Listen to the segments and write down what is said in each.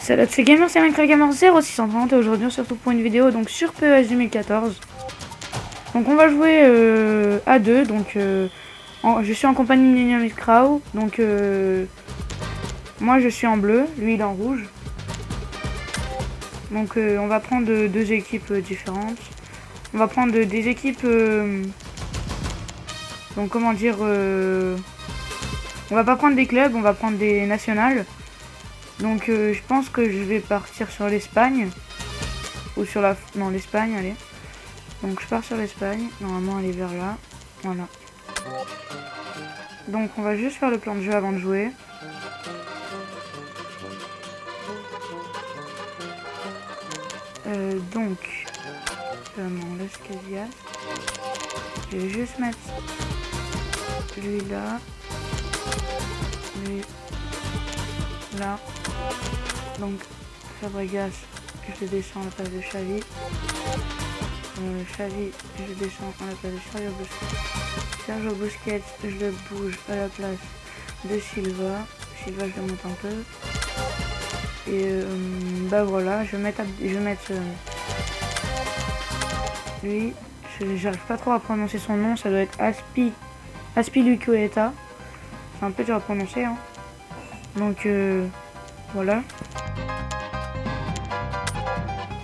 Salut, c'est Gamer, c'est Minecraft Gamer 0630 et aujourd'hui on se retrouve pour une vidéo donc sur PES 2014. Donc on va jouer à deux, donc je suis en compagnie de Millennium Crow, donc moi je suis en bleu, lui il est en rouge. Donc on va prendre deux équipes différentes. On va prendre des équipes, donc comment dire, on va pas prendre des clubs, on va prendre des nationales. Donc je pense que je vais partir sur l'Espagne. Ou sur la... Non, l'Espagne, allez. Donc je pars sur l'Espagne. Normalement elle est vers là. Voilà. Donc on va juste faire le plan de jeu avant de jouer. Donc... on laisse Casillas. Je vais juste mettre... lui là. Lui... là. Donc Fabregas, je descends à la place de Xavi. Xavi, je descends à la place de Sergio Busquets. Sergio Busquets, je le bouge à la place de Silva. Silva, je le monte un peu. Et bah voilà, je vais mettre lui. J'arrive pas trop à prononcer son nom, ça doit être Azpilicueta. C'est un peu dur à prononcer, hein. Donc voilà.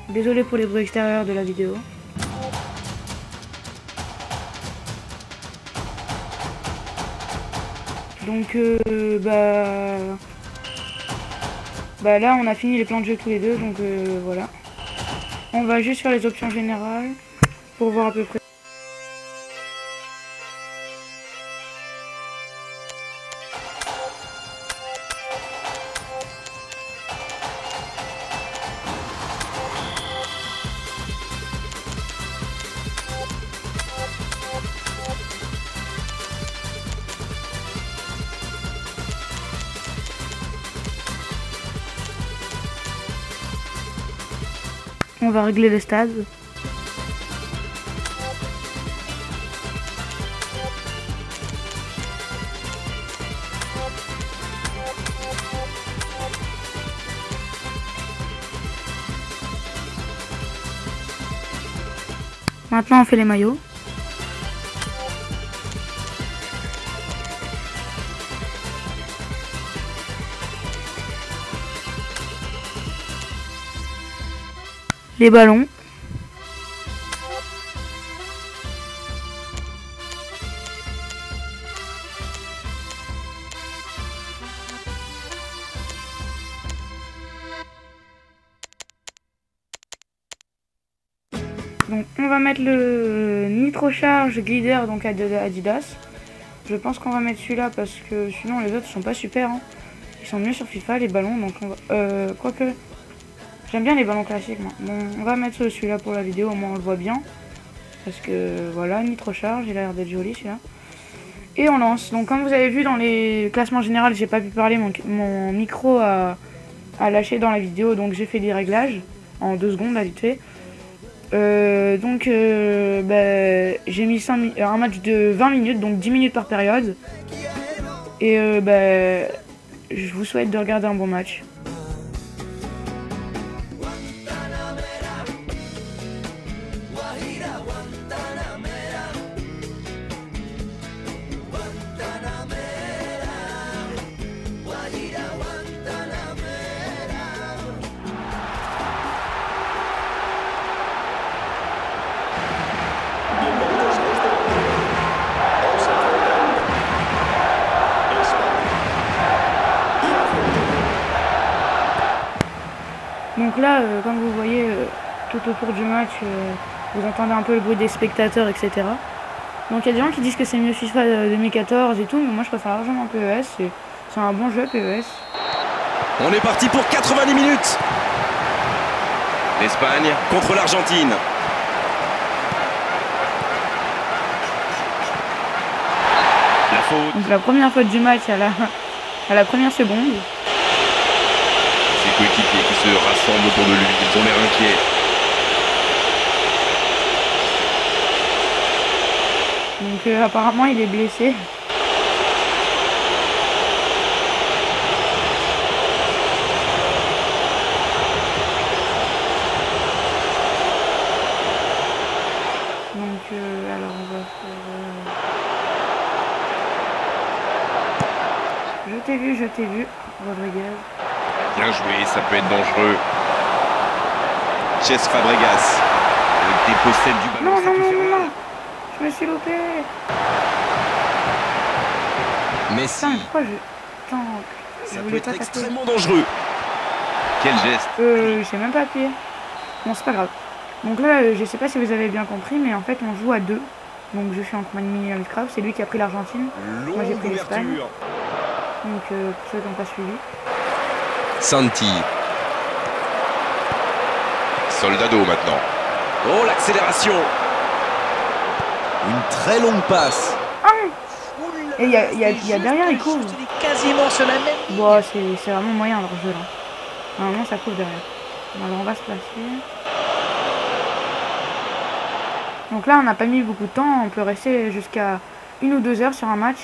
Désolé pour les bruits extérieurs de la vidéo. Donc bah là on a fini les plans de jeu tous les deux, donc voilà. On va juste faire les options générales pour voir à peu près. On va régler les stades. Maintenant on fait les maillots. Les ballons. Donc on va mettre le Nitro Charge Glider donc à Adidas. Je pense qu'on va mettre celui-là parce que sinon les autres sont pas super, hein. Ils sont mieux sur FIFA les ballons, donc on va quoique j'aime bien les ballons classiques moi. Bon, on va mettre celui-là pour la vidéo, au moins on le voit bien. Parce que voilà, Nitro Charge, il a l'air d'être joli celui-là. Et on lance. Donc comme vous avez vu dans les classements généraux, j'ai pas pu parler, mon micro a lâché dans la vidéo, donc j'ai fait des réglages en 2 secondes là vite fait. J'ai mis un match de 20 minutes, donc 10 minutes par période. Et je vous souhaite de regarder un bon match. Donc là, comme vous voyez, tout autour du match, vous entendez un peu le bruit des spectateurs, etc. Donc il y a des gens qui disent que c'est mieux FIFA 2014 et tout, mais moi je préfère largement PES, c'est un bon jeu PES. On est parti pour 90 minutes. L'Espagne contre l'Argentine. La faute. Donc la première faute du match à la première seconde. Ses coéquipiers qui se rassemblent autour de lui, ils ont l'air inquiets. Donc apparemment il est blessé. vu, Rodriguez. Bien joué, ça peut être dangereux. Cesc Fabregas. Le dépossède du ballon. Non, non, non, non, non. Je me suis loupé. Messi. Putain, pourquoi je... Putain, Ça je peut voulais être pas taper. extrêmement dangereux. Quel geste. J'ai même pas appuyé. Bon, c'est pas grave. Donc là, je sais pas si vous avez bien compris, mais en fait, on joue à deux. Donc je suis en compagnie avec Kraft. C'est lui qui a pris l'Argentine. Moi, j'ai Longue pris l'Espagne. ouverture. Donc, pour ceux qui n'ont pas suivi. Santi. Soldado maintenant. Oh, l'accélération. Une très longue passe. Et il y a derrière, il couvre. Quasiment sur la même. Bon, c'est vraiment moyen leur jeu là. Normalement, ça couvre derrière. Alors, on va se placer. Donc là, on n'a pas mis beaucoup de temps. On peut rester jusqu'à 1 ou 2 heures sur un match.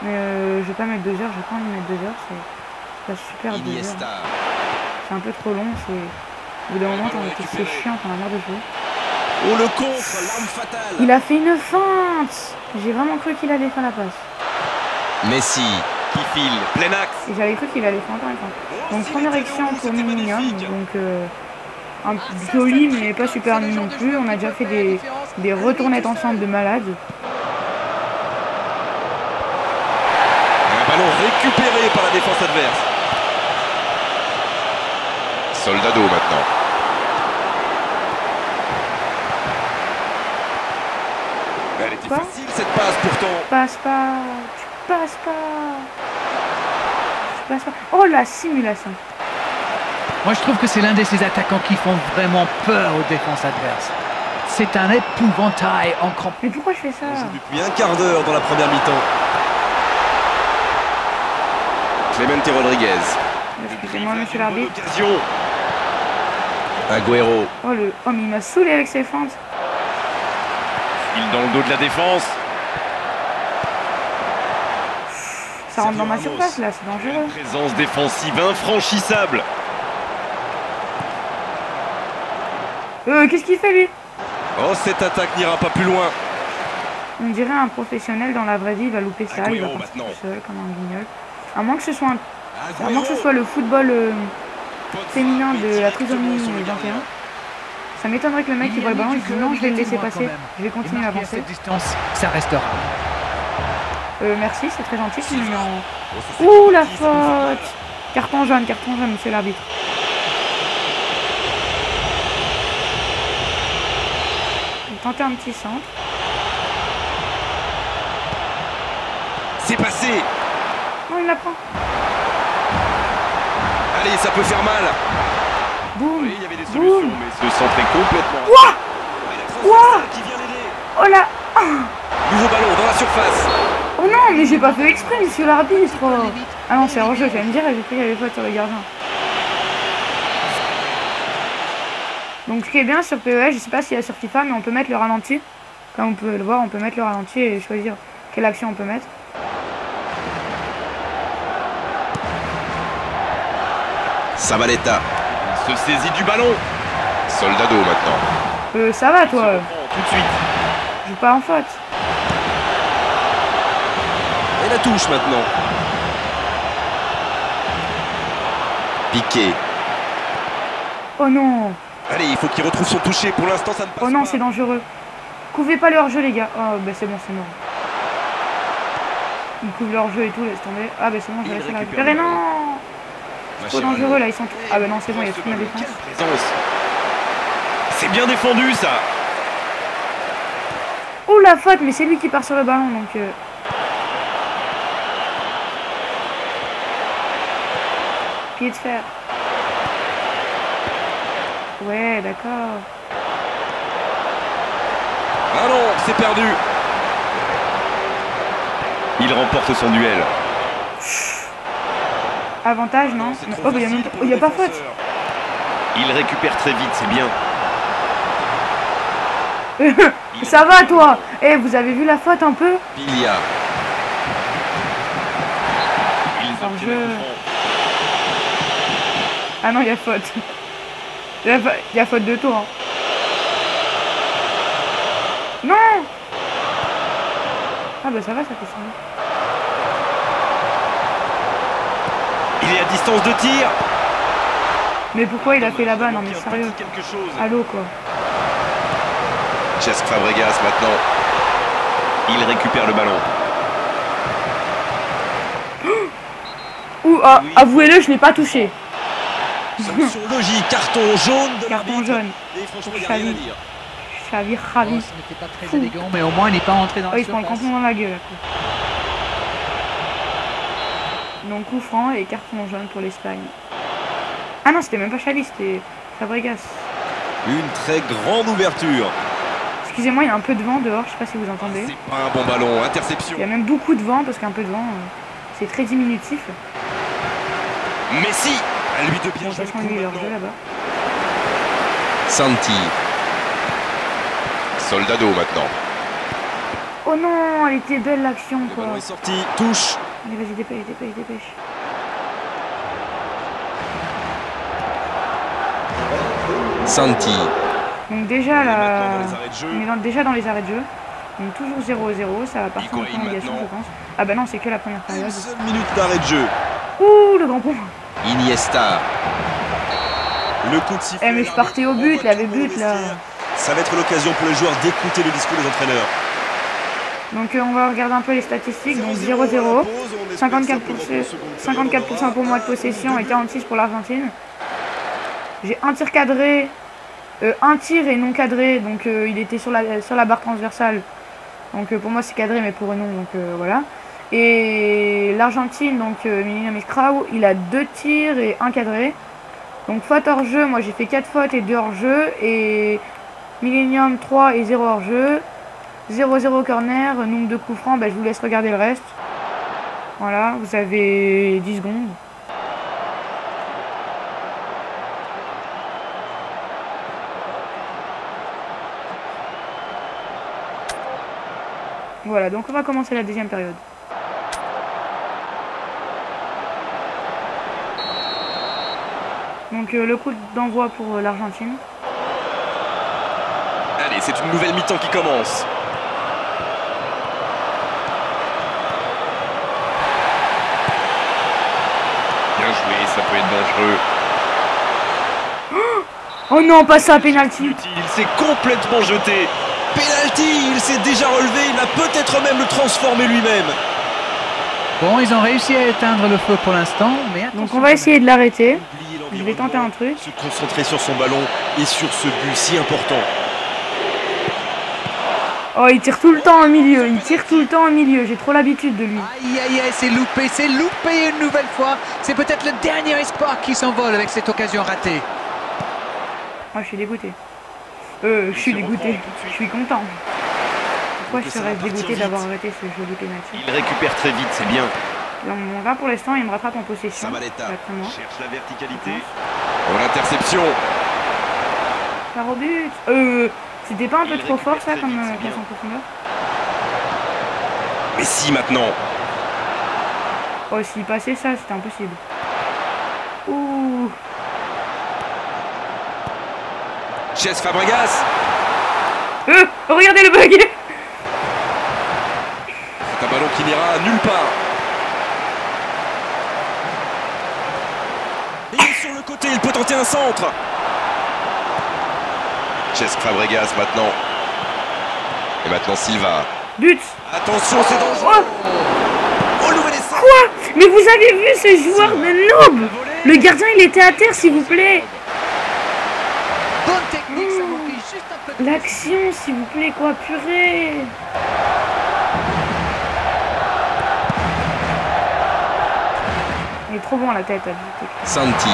Mais je vais pas mettre 2 heures. Je vais pas envie de mettre 2 heures. C'est pas super 2 heures. Iniesta. C'est un peu trop long. Au bout d'un moment, c'est chiant. On a marre de jouer. Oh, le contre, l'arme fatale. Il a fait une feinte. J'ai vraiment cru qu'il allait faire la passe. Messi. Qui file. Plein axe. Et j'avais cru qu'il allait faire encore une feinte. Donc première action pour Millennium. Donc un peu joli mais pas super non plus. On a déjà fait des retournettes ensemble de malades. Un ballon récupéré par la défense adverse. Soldado maintenant. Elle était Quoi facile cette passe pourtant. Passe pas. Tu passes pas. Tu passes pas. Oh la simulation. Moi, je trouve que c'est l'un de ces attaquants qui font vraiment peur aux défenses adverses. C'est un épouvantail en crampe. Mais pourquoi je fais ça? On joue depuis un quart d'heure dans la première mi-temps. Clemente Rodriguez. Excusez-moi, monsieur l'arbitre. Occasion. Agüero. Oh mais il m'a saoulé avec ses feintes. Il dans le dos de la défense. Ça rentre dans ma Sergio surface là, c'est dangereux. Une présence défensive infranchissable. Qu'est-ce qu'il fait lui? Oh, cette attaque n'ira pas plus loin. On dirait un professionnel dans la vraie vie, il va louper ça, il va Agüero partir maintenant. tout seul comme un guignol. À moins que ce soit à moins que ce Agüero. soit le football féminin de la Directement trisomie sur le 21. gardien. Ça m'étonnerait que le mec il voit le ballon, il se dit non, je vais le laisser passer, je vais Et continuer à marquer à avancer. cette distance, ça restera. Merci, c'est très gentil, tu me mets en... Oh, ça, c'est Ouh la parti, ça peut faire mal. faute! Carton jaune, monsieur l'arbitre. Il tentait un petit centre. C'est passé. Non, il la prend. Allez, ça peut faire mal. Boum! Oui, il y avait des solutions, mais ce centre est complètement. Ouah! La Ouah! qui vient l'aider. Oh là! Nouveau ballon dans la surface. Oh non, mais j'ai pas fait exprès, monsieur l'arbitre! Ah non, c'est hors-jeu, j'allais me dire, j'ai cru qu'il y avait faute sur le gardien. Donc ce qui est bien sur PES, je sais pas s'il y a sur FIFA, mais on peut mettre le ralenti. Comme on peut le voir, on peut mettre le ralenti et choisir quelle action on peut mettre. Sabaleta. Il se saisit du ballon. Soldado maintenant. Ça va toi? Tout de suite. Je joue pas en faute. Et la touche maintenant. Piqué. Oh non! Allez, il faut qu'il retrouve son toucher. Pour l'instant, ça ne passe Oh non, pas. c'est dangereux. Couvez pas le hors-jeu, les gars. Oh, bah c'est bon, c'est mort. Ils couvrent le hors-jeu et tout, laisse tomber. Ah, bah c'est bon, je vais Il essayer de récupère récupérer. le ballon. Non! C'est trop dangereux là, ils sont tous. Ah, bah non, c'est bon, il y a toute ma défense. Quelle présence. C'est bien défendu ça. Oh la faute, mais c'est lui qui part sur le ballon donc. Pied de fer. Ouais, d'accord. Ah non, c'est perdu. Il remporte son duel. Avantage, non? C'est Mais- trop Oh, bah, facile pour il le y a pas faute. défenseur. Il récupère très vite, c'est bien. Ça va toi? Eh, vous avez vu la faute un peu? Bilia. Ils Hors obtiennent jeu. le coup franc. Ah non, il y a faute. Il y a faute de toi. Hein. Non! Ah bah ça va, ça fait ça. Il est à distance de tir. Mais pourquoi il a fait là-bas? Non mais sérieux. Quelque chose. Allô quoi. Cesc Fabregas maintenant. Il récupère le ballon. Ouh, ah, avouez-le, je l'ai pas touché. Sanction logique, carton jaune de Carton l'arbitre. jaune. Et franchement, il n'y a rien à dire. Xavi, Oh, ravi. ce n'était pas très élégant, mais au moins il n'est pas entré dans Oh, la il se prend le surface. crampon dans la gueule. Après. Donc coup franc et carton jaune pour l'Espagne. Ah non, c'était même pas Xavi, c'était Fabregas. Une très grande ouverture. Excusez-moi, il y a un peu de vent dehors, je sais pas si vous entendez. C'est pas un bon ballon, interception. Il y a même beaucoup de vent parce qu'un peu de vent, c'est très diminutif. Messi, à lui de Bon, bien de toute jouer façon, le lui, coup il est hors jeu maintenant. là-bas. Santi. Soldado maintenant. Oh non, elle était belle l'action Le quoi. ballon est sorti, touche. Allez, vas-y, dépêche, dépêche, dépêche. Santi. Donc déjà là, Maintenant dans les arrêts de jeu. on est déjà dans les arrêts de jeu. Donc toujours 0-0, ça va partir en Higuaín prolongation je maintenant. pense. Ah bah non, c'est que la première Une période. seule minute d'arrêt de jeu. Ouh, le grand pont. Iniesta. Le coup de sifflet. Eh mais je partais au but, il avait but là. Ça va être l'occasion pour les joueurs d'écouter le discours des entraîneurs. Donc on va regarder un peu les statistiques. Donc 0-0, 54% pour moi de possession et 46% pour l'Argentine. J'ai un tir cadré, un tir et non cadré, donc il était sur la barre transversale. Donc pour moi c'est cadré mais pour eux non, donc voilà. Et l'Argentine, donc Millennium Scrao, il a 2 tirs et 1 cadré. Donc faute hors jeu, moi j'ai fait 4 fautes et 2 hors jeu. Et Millennium 3 et 0 hors jeu. 0-0 corner, nombre de coups francs, bah, je vous laisse regarder le reste. Voilà, vous avez 10 secondes. Voilà, donc on va commencer la deuxième période. Donc le coup d'envoi pour l'Argentine. Allez, c'est une nouvelle mi-temps qui commence. Bien joué, ça peut être dangereux. Oh non, pas ça, penalty. Il s'est complètement jeté. Penalty, il s'est déjà relevé, il a peut-être même le transformé lui-même. Bon, ils ont réussi à éteindre le feu pour l'instant, mais attention. Donc on va essayer de l'arrêter. Oublier Je vais tenter un truc. Se concentrer sur son ballon et sur ce but si important. Oh, il tire tout le temps au milieu, il tire tout le temps au milieu, j'ai trop l'habitude de lui. Aïe aïe aïe, c'est loupé une nouvelle fois. C'est peut-être le dernier espoir qui s'envole avec cette occasion ratée. Oh, je suis dégoûté. Je suis dégoûté, je suis content. Pourquoi je serais dégoûté d'avoir arrêté ce joli penalty? Il récupère très vite, c'est bien. Donc là pour l'instant il me rattrape en possession. Zabaleta D'après moi. cherche la verticalité. Oh, l'interception. Faire au but. C'était pas un peu trop fort ça comme passe en profondeur? Messi maintenant. Oh, s'il passait ça, c'était impossible. Ouh. Cesc Fabregas. Regardez le bug. C'est un ballon qui n'ira nulle part. Il est sur le côté, il peut tenter un centre. Cesc Fabregas maintenant. Et maintenant Silva. But. Attention, c'est dangereux. Oh, nouvel essai. Quoi? Mais vous avez vu ce joueur de noob? Le gardien il était à terre s'il vous plaît. Bonne technique, ça manquait juste un peu de... L'action s'il vous plaît quoi, purée. Il est trop bon à la tête à lui. Santi.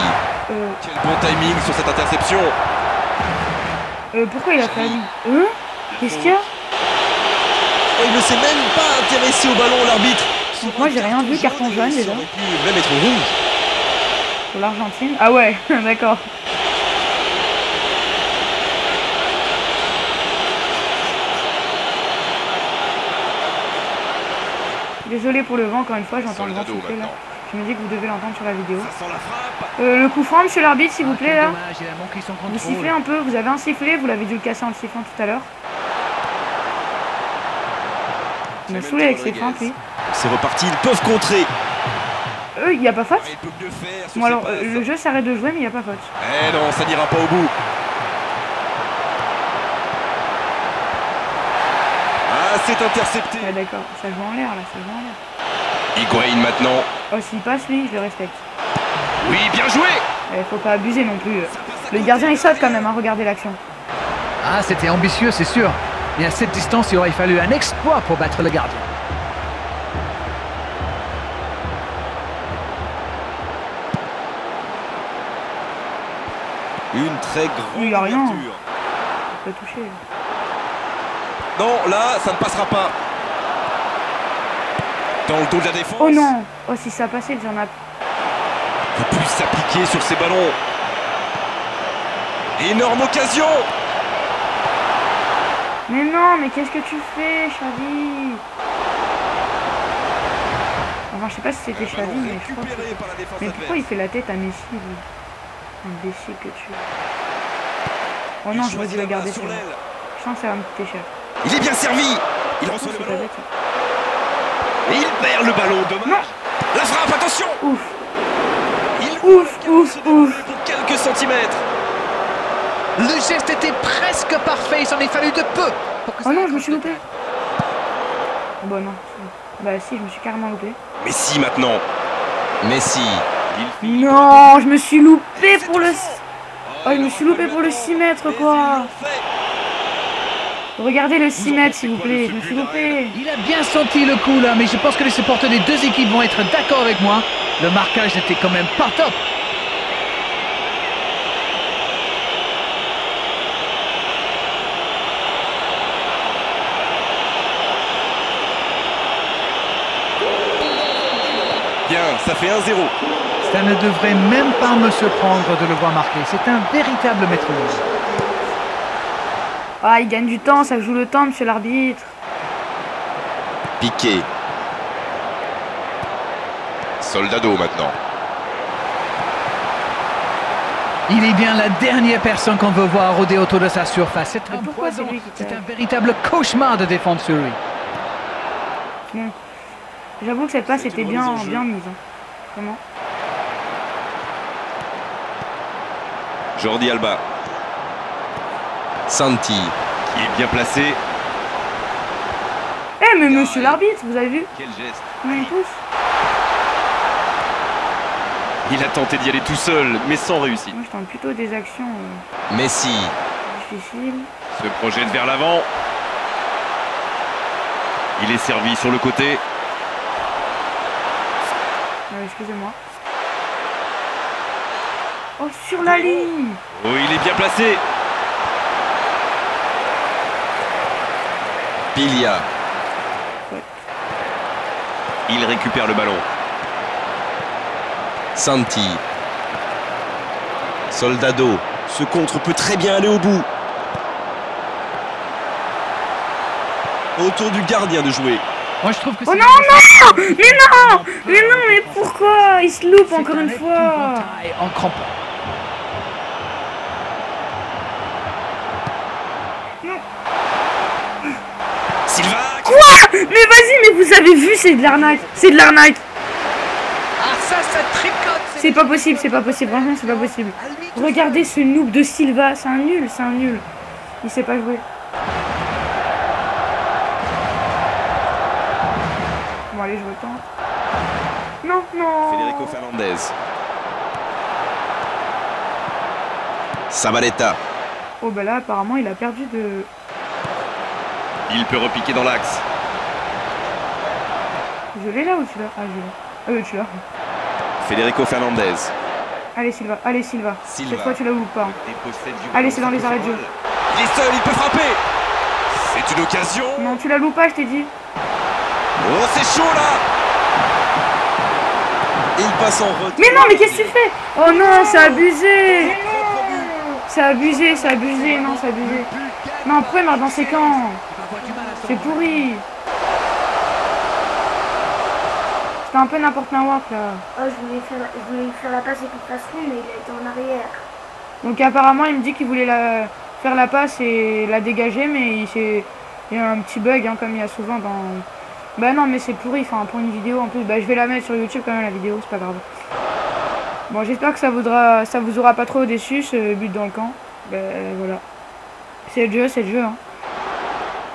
Quel bon timing sur cette interception. Pourquoi il a fait à lui? Qu'est-ce qu'il y a? Oh, il ne s'est même pas intéressé au ballon, l'arbitre. Donc moi j'ai rien vu, carton jaune déjà. Ça aurait pu même être rouge. Pour l'Argentine. Ah ouais, d'accord. Désolé pour le vent, encore une fois, j'entends le vent Soldado souffler là. maintenant. Je me dis que vous devez l'entendre sur la vidéo. Ça sent la frappe. Le coup franc, monsieur l'arbitre, s'il vous plaît là. Dommage, il a manqué son Vous contrôle. sifflez un peu, vous avez un sifflet, vous l'avez dû le casser en le sifflant tout à l'heure. Il m'a saoulé avec ses feintes lui. C'est reparti, ils peuvent contrer. Il n'y a pas faute. Il peut mieux faire sur Bon, ses alors, passes. le jeu s'arrête de jouer, mais il n'y a pas faute. Eh non, ça n'ira pas au bout. Ah, c'est intercepté. Ouais, d'accord, ça joue en l'air, là, ça joue en l'air. Higuaín maintenant. Oh, s'il passe, lui, je le respecte. Oui, bien joué. Faut pas abuser non plus. Le gardien, il saute quand même, hein, regardez l'action. Ah, c'était ambitieux, c'est sûr. Mais à cette distance, il aurait fallu un exploit pour battre le gardien. Une très grande Il y a rien. ouverture. Il peut toucher. Non, là, ça ne passera pas. Dans le dos de la défense. Oh non. Oh, si ça passait, il y en a... Il peut plus s'appliquer sur ces ballons. Énorme occasion. Mais non, mais qu'est-ce que tu fais, Xavi? Enfin, je sais pas si c'était Xavi, mais je crois que... Récupéré par la défense Mais pourquoi il adverse. fait la tête à Messi, lui? Imbécile que tu es. Oh non, je choisit vais la le garder balle sur celui-là. l'aile. Je sens que ça va me coûter cher. Il est bien servi. Il Oh, reçoit le c'est pas ballon. bête, ça. Et il perd le ballon. Dommage. Non. La frappe, attention. Ouf. Il Ouf, voit ouf, se dérouler ouf. pour quelques centimètres. Le geste était presque parfait, il s'en est fallu de peu. Pour que ça Oh non, je me accroche suis le loupé. tête. Oh bah non. Bah si, je me suis carrément loupé. Messi maintenant. Messi. Non, je me suis loupé pour le... Oh, je me suis loupé pour le 6 mètres, quoi. Regardez le 6 mètres, s'il vous plaît. Je me suis loupé. Il a bien senti le coup là, mais je pense que les supporters des deux équipes vont être d'accord avec moi. Le marquage n'était quand même pas top. Bien, ça fait 1-0. Ça ne devrait même pas me surprendre de le voir marquer. C'est un véritable maître d'œuvre. Ah, il gagne du temps, ça joue le temps, monsieur l'arbitre. Piqué. Soldado maintenant. Il est bien la dernière personne qu'on veut voir rôder autour de sa surface. C'est Mais un pourquoi poison. c'est lui qui C'est tape? un véritable cauchemar de défendre sur lui. Bon. J'avoue que cette passe était bien mise. Hein. Vraiment. Jordi Alba. Santi. Qui est bien placé. Eh, mais monsieur l'arbitre, vous avez vu? Quel geste. Comment il pousse? Il a tenté d'y aller tout seul, mais sans réussite. Moi, je tente plutôt des actions Messi. difficiles. Se projette vers l'avant. Il est servi sur le côté. Excusez-moi. Oh, sur la ligne! Oh, il est bien placé. Pilia. Il récupère le ballon. Santi. Soldado. Ce contre peut très bien aller au bout. Autour du gardien de jouer. Moi, je trouve que Oh c'est... non, non! Mais non! Mais non, mais pourquoi? Il se loupe encore une fois! épouvantail en crampon. Silva. Quoi? Mais vas-y, mais vous avez vu, c'est de l'arnaque! C'est de l'arnaque! Ah, ça tricote. C'est pas possible, c'est pas possible, franchement, c'est pas possible. Regardez ce noob de Silva, c'est un nul, c'est un nul. Il sait pas jouer. Bon, allez, je retente. Non, non! Federico Fernandez. Sabaleta. Oh, bah là, apparemment, il a perdu de... Il peut repiquer dans l'axe. Je l'ai là ou tu l'as? Ah, je l'ai. Tu l'as. Federico Fernandez. Allez, Silva, allez, Silva. Silva. Cette fois, tu la loupes pas. Dépossède du Allez, ballon c'est dans les arrêts de jeu. Il est seul, il peut frapper. C'est une occasion. Non, tu la loupes pas, je t'ai dit. Oh, c'est chaud là. Et il passe en retrait. Mais non, mais qu'est-ce que tu fais? Oh non, c'est abusé! C'est abusé, c'est abusé, non, c'est abusé. Non, pourquoi il marque dans ses camps? C'est pourri. C'était un peu n'importe quoi là. Oh, je voulais faire la passe et qu'il fasse rond, mais il a été en arrière. Donc apparemment, il me dit qu'il voulait faire la passe et la dégager, mais il y a un petit bug, hein, comme il y a souvent Bah non, mais c'est pourri, enfin, pour une vidéo en plus. Bah je vais la mettre sur YouTube quand même, la vidéo, c'est pas grave. Bon, j'espère que ça vous aura pas trop déçu, ce but dans le camp. Bah voilà. C'est le jeu, hein.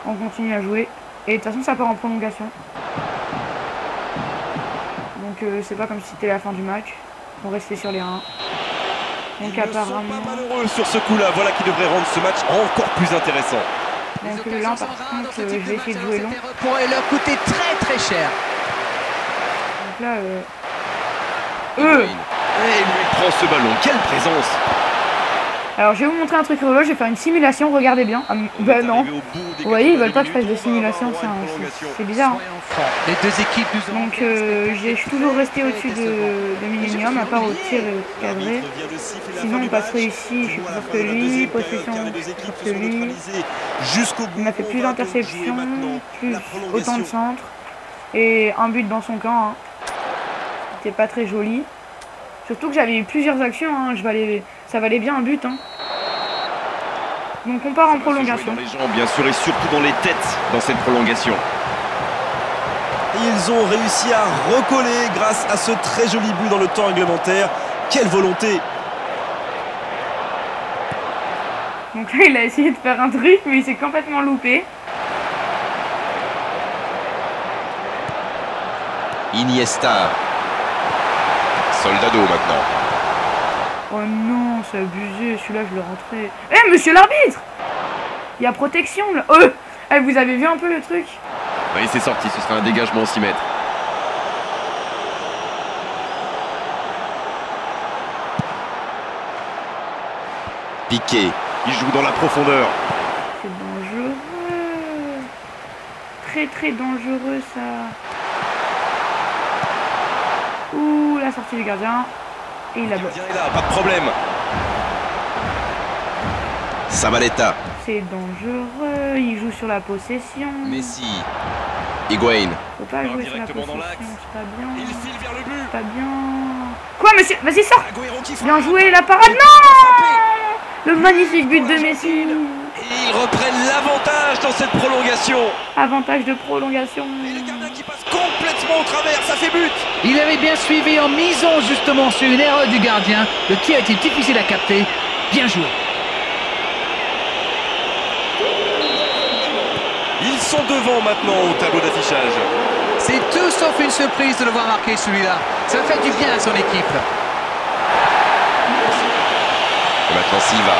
On continue à jouer. Et de toute façon, ça part en prolongation. Donc c'est pas comme si c'était la fin du match. On restait sur les 1. Donc Ils apparemment... ne sont pas malheureux sur ce coup-là. Voilà qui devrait rendre ce match encore plus intéressant. Donc là, par contre, je vais essayer de jouer long. Pourrait leur coûter très cher. Donc là, Et il lui prend ce ballon. Quelle présence! Alors je vais vous montrer un truc rigolo, je vais faire une simulation, regardez bien. Ah, bah non. Vous voyez, ils veulent pas que je fasse de simulation, c'est bizarre. Hein. Les deux équipes nous ont... Donc je suis toujours resté au-dessus de Millennium, à part au tir cadré. Sinon on passerait ici, je suis plus fort que lui, possession, je suis plus fort que lui. Il m'a fait plus d'interceptions, plus autant de centres. Et un but dans son camp. Hein. C'était pas très joli. Surtout que j'avais eu plusieurs actions, hein. Ça valait bien un but. Hein. Donc on part en prolongation. Dans les jambes, bien sûr, et surtout dans les têtes dans cette prolongation. Et ils ont réussi à recoller grâce à ce très joli but dans le temps réglementaire. Quelle volonté! Donc là il a essayé de faire un truc mais il s'est complètement loupé. Iniesta. Soldado maintenant. Oh non, c'est abusé, celui-là je l'ai rentré. Eh monsieur l'arbitre! Il y a protection là. Eh, vous avez vu un peu le truc? Oui, c'est sorti, ce sera un dégagement 6 mètres. Piqué, il joue dans la profondeur. C'est dangereux. Très dangereux ça. Ouh, la sortie du gardien. Et il a bloqué. Il est là, pas de problème. Sabaleta. C'est dangereux, il joue sur la possession. Messi. Higuain. Faut pas jouer sur la directement dans possession, l'axe. c'est pas bien. Il file vers le but. C'est pas bien. Quoi monsieur? Vas-y sors. Agüero qui frappe. Bien joué la parade. Non. Le magnifique but de Messi. Et ils reprennent l'avantage dans cette prolongation. Avantage de prolongation. Et le gardien qui passe complètement au travers, ça fait but. Il avait bien suivi en misant justement sur une erreur du gardien. Le tir était difficile à capter. Bien joué. Ils sont devant maintenant au tableau d'affichage. C'est tout sauf une surprise de le voir marquer celui-là. Ça fait du bien à son équipe. Et maintenant Silva.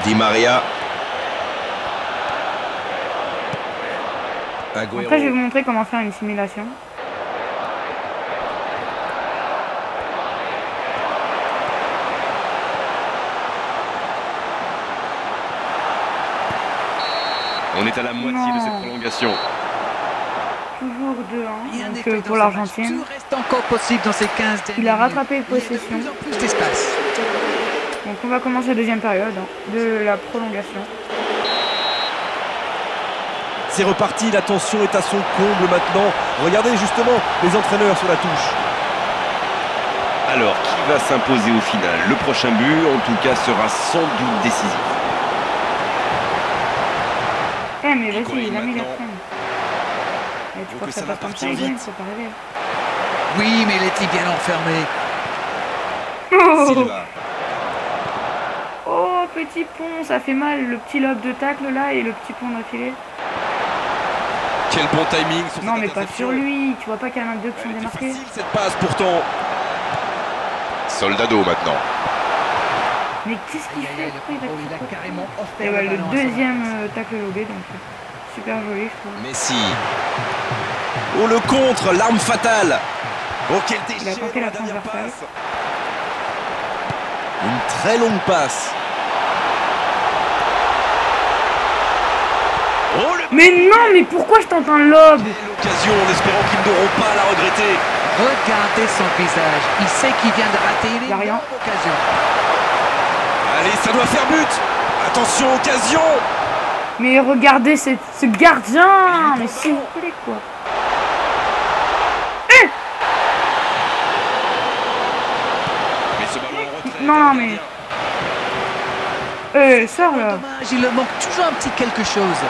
Di Maria. Agüero. Après je vais vous montrer comment faire une simulation. On est à la moitié de cette prolongation. Toujours 2-1 Rien donc, pour l'Argentine. Tout reste encore possible dans ces 15 dernières Il a minutes. rattrapé Il y a de possession. plus en plus d'espace. Donc on va commencer la deuxième période de la prolongation. C'est reparti, la tension est à son comble maintenant. Regardez justement les entraîneurs sur la touche. Alors, qui va s'imposer au final? Le prochain but, en tout cas, sera sans doute décisif. Eh mais vas-y, Higuain il a mis la maintenant. crème. Et tu Donc crois que ça ça va passe comme ça, partir Higuain, vite. c'est pas rêvé. Oui, mais il était bien enfermé. Silva. Oh, petit pont, ça fait mal, le petit lobe de tacle là et le petit pont d'affilée. Quel bon timing sur Non cette mais pas interception. sur lui, tu vois pas qu'il y en a deux qui sont Elle était démarqués? facile cette passe pourtant. Soldado maintenant. Mais qu'est-ce qu'il fait? Pourquoi il va Il a tirer? carrément Et offert ouais, le le ballon à deuxième tacle lobé, donc super joli je trouve. Messi. Oh le contre, l'arme fatale. Oh quel Il a déchet tenté dans la dernière transversale. passe. Une très longue passe. Oh le Mais non, mais pourquoi je tente un lobe? l'occasion en espérant qu'ils n'auront pas à la regretter. Regardez son visage. Il sait qu'il vient de rater une Y a rien. énorme occasion. Allez, ça doit faire but. Attention, occasion. Mais regardez ce gardien. Mais s'il vous plaît quoi. Mais ce ballon en retrait. Non mais... Sors là. Dommage, il leur manque toujours un petit quelque chose.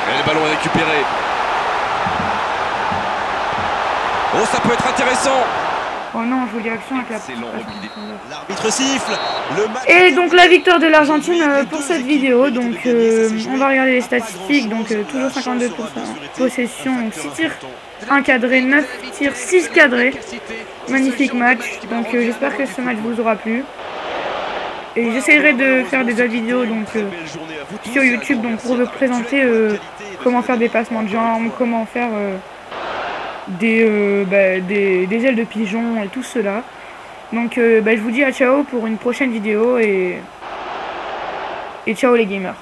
Et le ballon est récupéré. Oh, ça peut être intéressant. Oh non, jolie action avec la Excellent repli des- L'arbitre siffle. Le match... Et donc la victoire de l'Argentine pour cette vidéo. Donc on va regarder les statistiques. Donc toujours 52% possession, donc 6 tirs, 1 cadré, 9 tirs, 6 cadrés. Magnifique match. Donc j'espère que ce match vous aura plu. Et j'essaierai de faire des autres vidéos donc sur YouTube donc pour vous présenter comment faire des passements de jambes, comment faire des ailes de pigeon et tout cela. Donc je vous dis à ciao pour une prochaine vidéo et ciao les gamers.